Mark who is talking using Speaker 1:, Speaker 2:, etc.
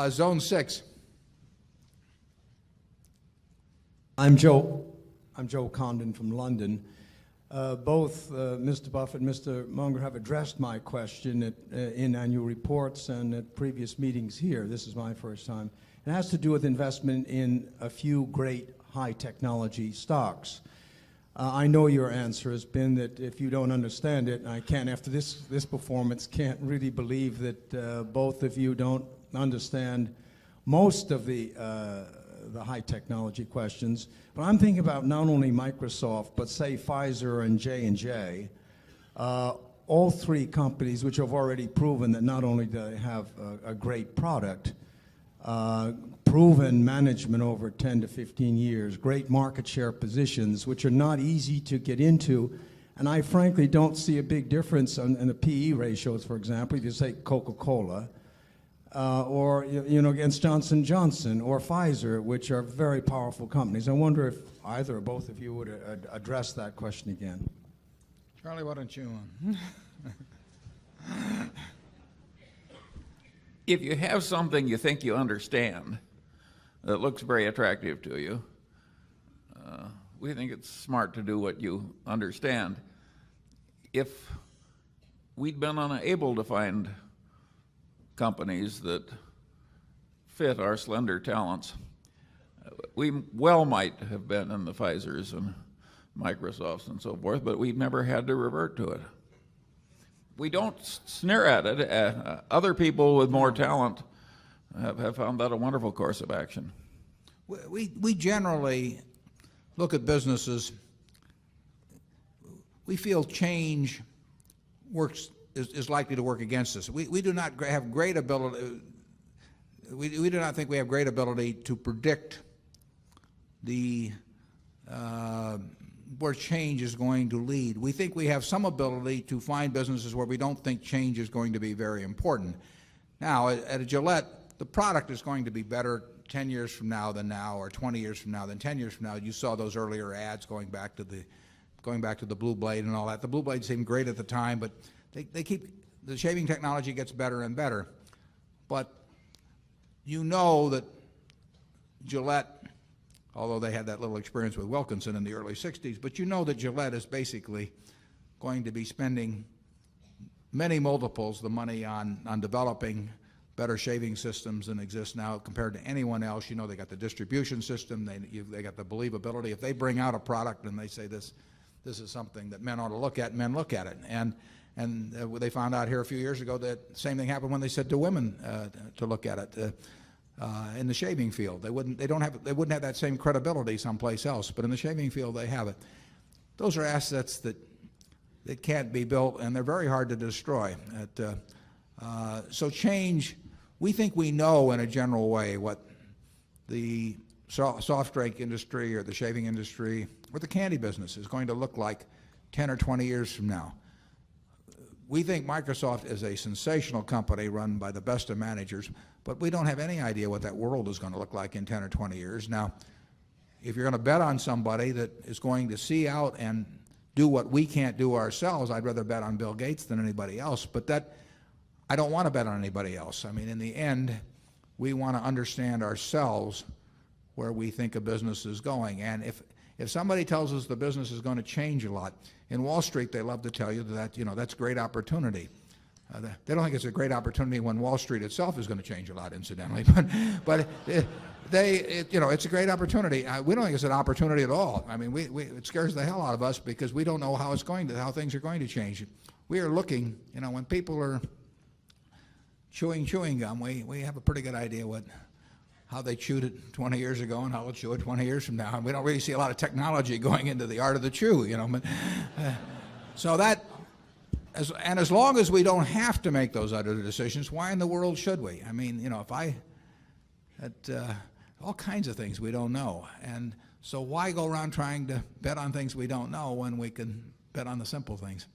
Speaker 1: Zone 6.
Speaker 2: I'm Joe Condon from London. Both Mr. Buffett and Mr. Munger have addressed my question in annual reports and at previous meetings here. This is my first time. It has to do with investment in a few great high technology stocks. I know your answer has been that if you don't understand it, and I can't, after this performance, can't really believe that both of you don't understand most of the high technology questions. But I'm thinking about not only Microsoft, but say Pfizer and J&J, all three companies which have already proven that not only do they have a great product, proven management over 10 to 15 years, great market share positions, which are not easy to get into. And I frankly don't see a big difference in the PE ratios, for example, if you say Coca-Cola, or against Johnson & Johnson or Pfizer, which are very powerful companies. I wonder if either or both of you would address that question again.
Speaker 1: Charlie, why don't you?
Speaker 3: If you have something you think you understand that looks very attractive to you, we think it's smart to do what you understand. If we'd been unable to find companies that fit our slender talents, we well might have been in the Pfizers and Microsofts and so forth, but we've never had to revert to it. We don't sneer at it. Other people with more talent have found that a wonderful course of action.
Speaker 1: We generally look at businesses. We feel change is likely to work against us. We do not have great ability. We do not think we have great ability to predict where change is going to lead. We think we have some ability to find businesses where we don't think change is going to be very important. Now, at a Gillette, the product is going to be better 10 years from now than now, or 20 years from now than 10 years from now. You saw those earlier ads going back to the Blue Blade and all that. The Blue Blade seemed great at the time, but the shaving technology gets better and better. But you know that Gillette, although they had that little experience with Wilkinson in the early 60s, but you know that Gillette is basically going to be spending many multiples the money on developing better shaving systems than exist now compared to anyone else. You know, they got the distribution system, they got the believability. If they bring out a product and they say this is something that men ought to look at, men look at it. And they found out here a few years ago that the same thing happened when they said to women to look at it. In the shaving field, they wouldn't have that same credibility someplace else, but in the shaving field they have it. Those are assets that can't be built, and they're very hard to destroy. So change, we think we know in a general way what the soft drink industry or the shaving industry or the candy business is going to look like 10 or 20 years from now. We think Microsoft is a sensational company run by the best of managers, but we don't have any idea what that world is going to look like in 10 or 20 years. Now, if you're going to bet on somebody that is going to see out and do what we can't do ourselves, I'd rather bet on Bill Gates than anybody else. But I don't want to bet on anybody else. I mean, in the end, we want to understand ourselves where we think a business is going. And if somebody tells us the business is going to change a lot, in Wall Street they love to tell you that that's great opportunity. They don't think it's a great opportunity when Wall Street itself is going to change a lot, incidentally. But it's a great opportunity. We don't think it's an opportunity at all. I mean, it scares the hell out of us because we don't know how things are going to change. We are looking, when people are chewing gum, we have a pretty good idea how they chewed it 20 years ago and how they'll chew it 20 years from now. And we don't really see a lot of technology going into the art of the chew, So as long as we don't have to make those other decisions, why in the world should we? I mean, all kinds of things we don't know. And so why go around trying to bet on things we don't know when we can bet on the simple things?